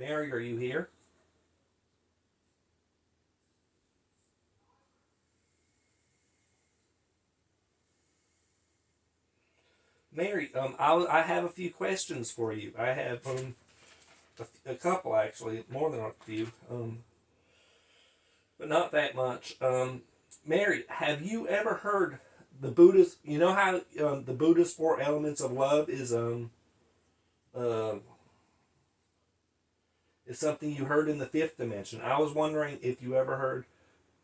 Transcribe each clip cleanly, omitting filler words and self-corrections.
Mary, are you here? Mary, I have a few questions for you. I have a couple actually, more than a few, but not that much. Mary, have you ever heard the Buddhist? You know how the Buddhist four elements of love uh, is something you heard in the fifth dimension. I was wondering if you ever heard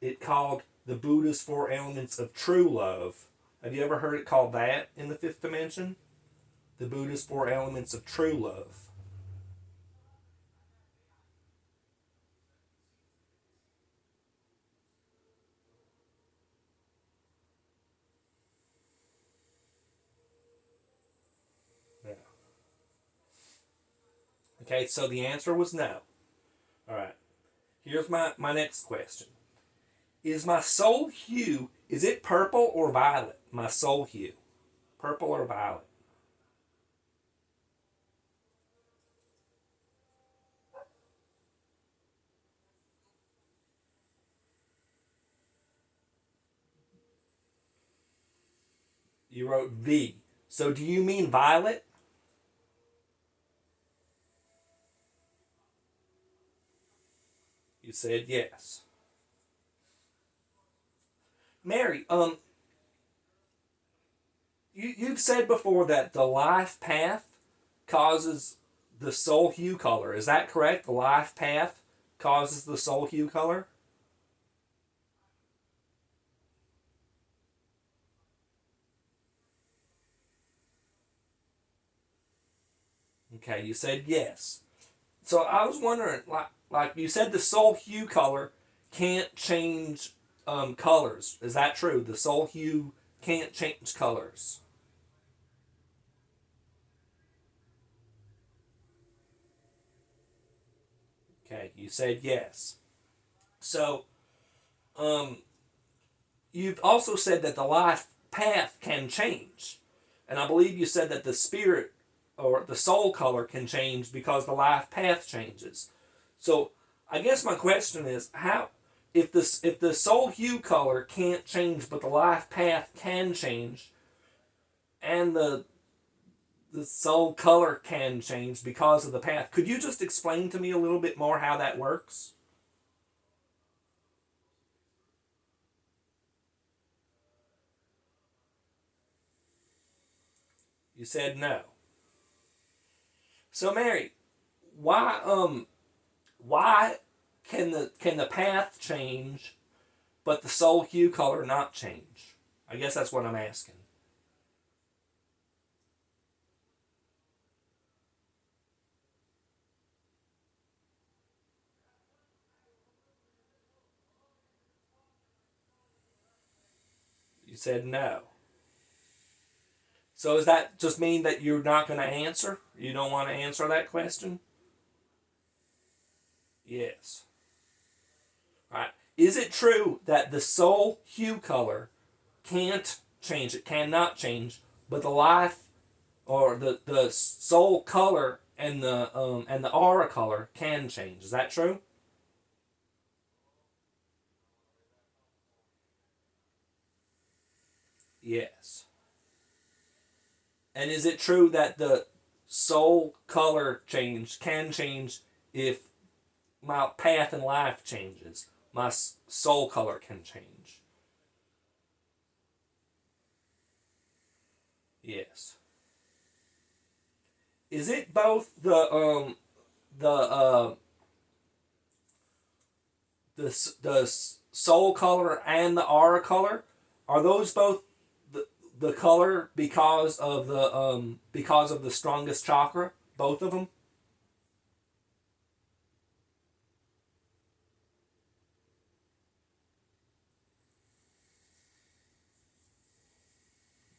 it called the Buddhist four elements of true love. Have you ever heard it called that in the fifth dimension? The Buddhist four elements of true love. Yeah. Okay, so the answer was no. All right. Here's my next question. Is my soul hue, is it purple or violet? My soul hue. Purple or violet? You wrote V. So do you mean violet? You said yes. Mary, you've said before that the life path causes the soul hue color. Is that correct? The life path causes the soul hue color? Okay, you said yes. So I was wondering, like you said, the soul hue color can't change colors. Is that true? The soul hue can't change colors. Okay, you said yes. So um, you've also said that the life path can change, and I believe you said that the spirit or the soul color can change because the life path changes. So I guess my question is how if the soul hue color can't change but the life path can change and the soul color can change because of the path. Could you just explain to me a little bit more how that works? You said no. So Mary, why can the path change but the soul hue color not change? I guess that's what I'm asking. You said no. So does that just mean that you're not going to answer? You don't want to answer that question? Yes. Right. Is it true that the soul hue color can't change? It cannot change, but the life or the soul color and the aura color can change. Is that true? Yes. And is it true that the soul color change can change if my path in life changes? My soul color can change. Yes. Is it both the soul color and the aura color? Are those both the color because of the strongest chakra? Both of them.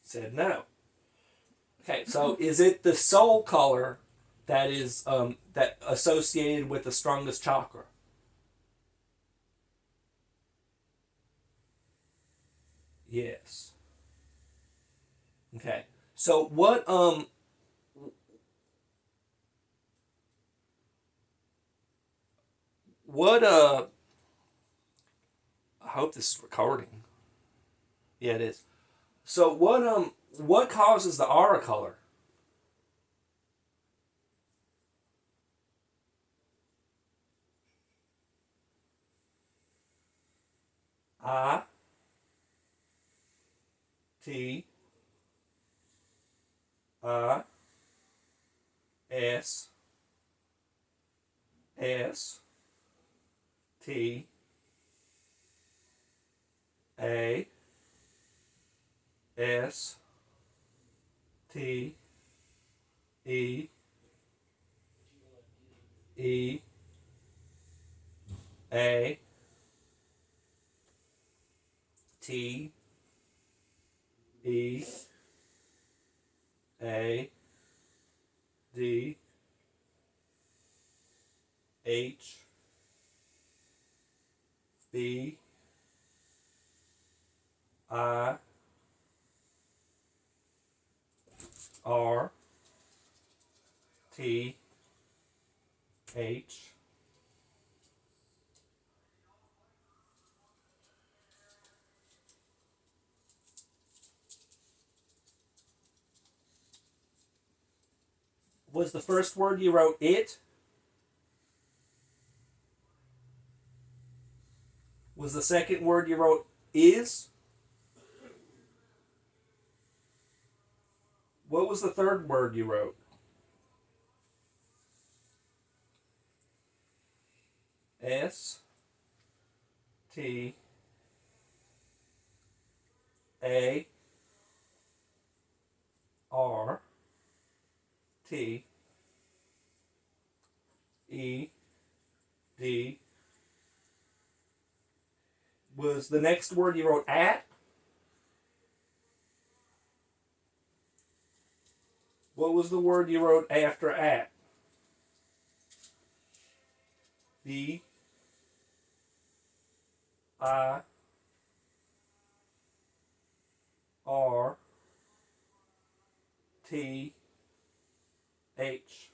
Said no. Okay, so is it the soul color that is that associated with the strongest chakra? Yes. Okay. So what What I hope this is recording. Yeah, it is. So what causes the aura color? I T I S S T A S T E E A T E A D H B I R T H. Was the first word you wrote it? Was the second word you wrote is? What was the third word you wrote? S T A R T E D. Was the next word you wrote at? What was the word you wrote after at? B I R T H.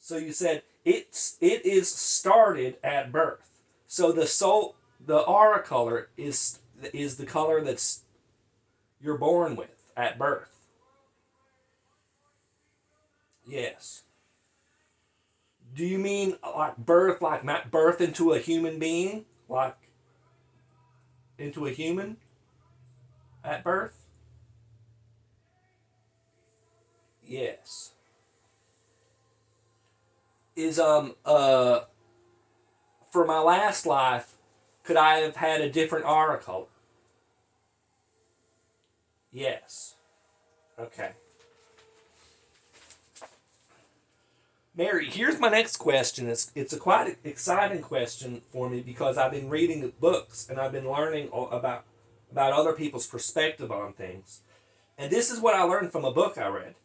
So you said it is started at birth. So the aura color is the color that's you're born with at birth. Yes. Do you mean like birth, like not birth into a human being, like into a human at birth? Yes. Is for my last life, could I have had a different aura color? Yes. Okay. Mary, here's my next question. It's a quite exciting question for me because I've been reading books and I've been learning about other people's perspective on things. And this is what I learned from a book I read.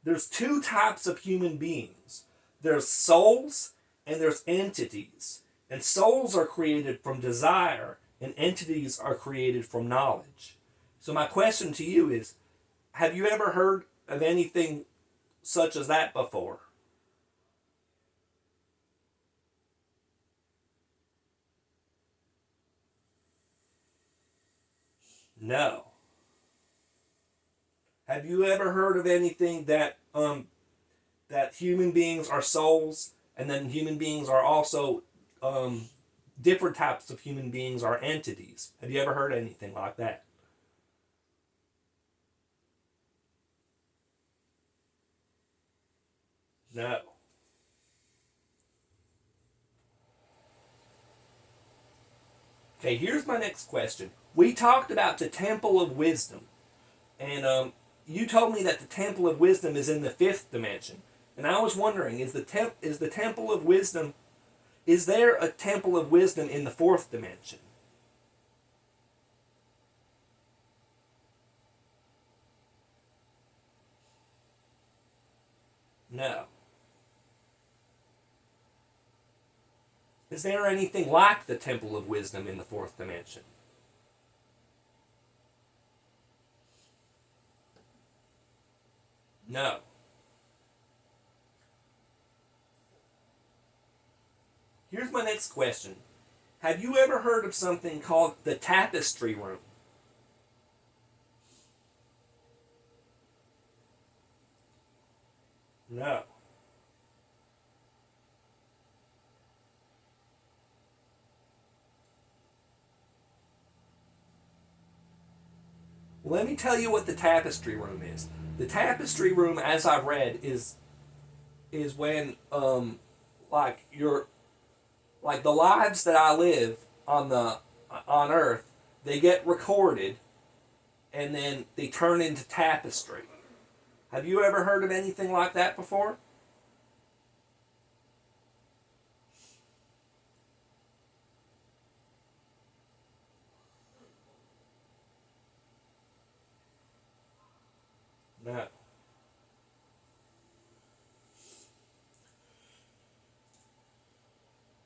There's two types of human beings. There's souls and there's entities. And souls are created from desire and entities are created from knowledge. So my question to you is, have you ever heard of anything such as that before? No. Have you ever heard of anything that human beings are souls and then human beings are also um, different types of human beings are entities? Have you ever heard anything like that? No. Okay, here's my next question. We talked about the Temple of Wisdom, and you told me that the Temple of Wisdom is in the fifth dimension. And I was wondering, is the Temple of Wisdom, is there a Temple of Wisdom in the fourth dimension? No. Is there anything like the Temple of Wisdom in the fourth dimension? No. Here's my next question. Have you ever heard of something called the tapestry room? No. Let me tell you what the tapestry room is. The tapestry room, as I've read, is when like your like the lives that I live on Earth, they get recorded and then they turn into tapestry. Have you ever heard of anything like that before? No.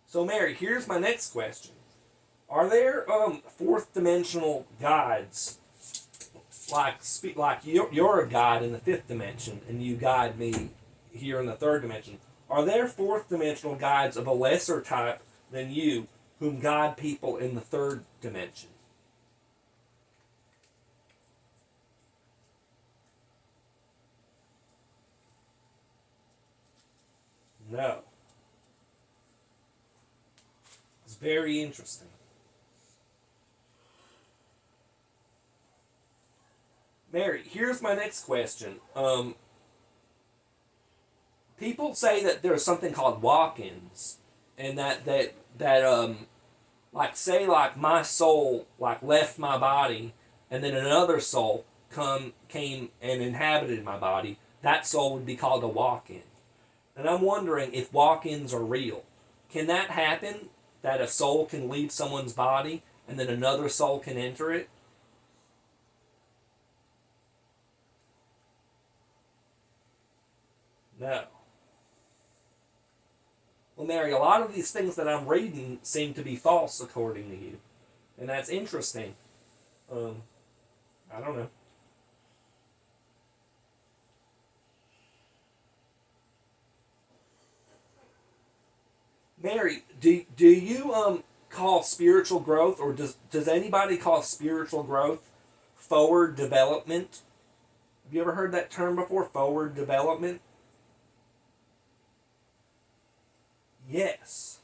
So Mary, here's my next question. Are there fourth dimensional guides like you're a guide in the fifth dimension and you guide me here in the third dimension? Are there fourth dimensional guides of a lesser type than you whom guide people in the third dimension? No. It's very interesting. Mary, here's my next question. People say that there's something called walk-ins, and that like say like my soul like left my body, and then another soul came and inhabited my body. That soul would be called a walk-in. And I'm wondering if walk-ins are real. Can that happen? That a soul can leave someone's body and then another soul can enter it? No. Well, Mary, a lot of these things that I'm reading seem to be false according to you. And that's interesting. Um, I don't know. Mary, do you call spiritual growth, or does anybody call spiritual growth forward development? Have you ever heard that term before? Forward development? Yes.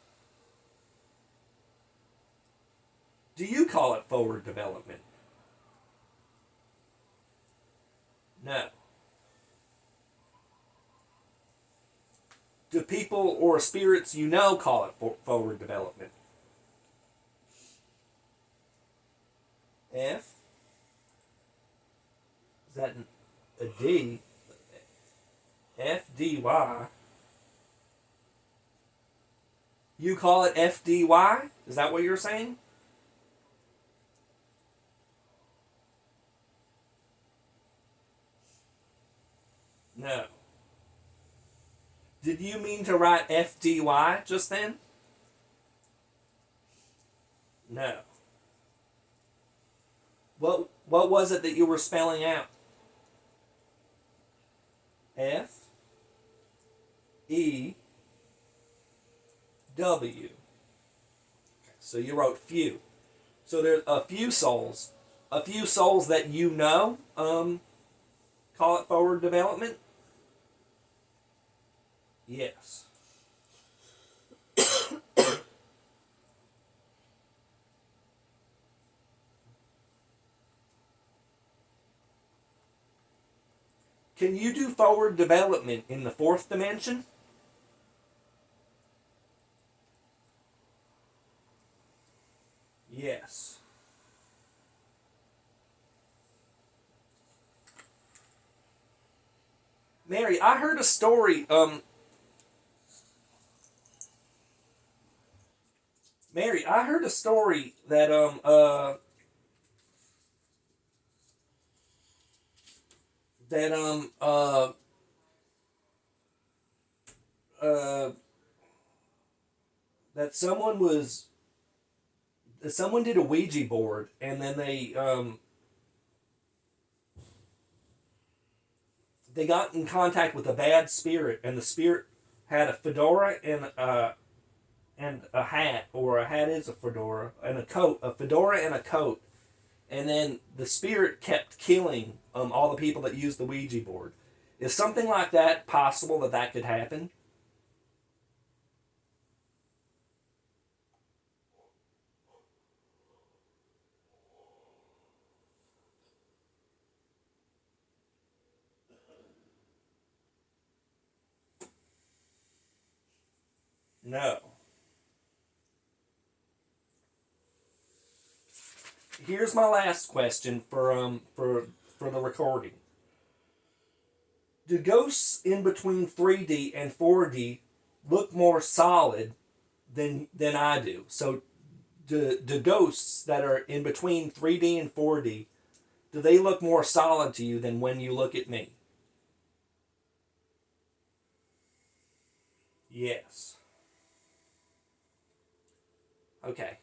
Do you call it forward development? No. Do people or spirits you know call it forward development? F? Is that a D? FDY? You call it FDY? Is that what you're saying? No. Did you mean to write FDY just then? No. What was it that you were spelling out? FEW. So you wrote few. So there's a few souls that you know. Call it forward development. Yes. Can you do forward development in the fourth dimension? Yes. Mary, I heard a story. Mary, I heard a story that uh that someone did a Ouija board, and then they got in contact with a bad spirit, and the spirit had a fedora and a hat, or a hat is a fedora, and a coat, a fedora and a coat, and then the spirit kept killing all the people that used the Ouija board. Is something like that possible, that that could happen? No. Here's my last question for the recording. Do ghosts in between 3D and 4D look more solid than I do? So do ghosts that are in between 3D and 4D, do they look more solid to you than when you look at me? Yes. Okay.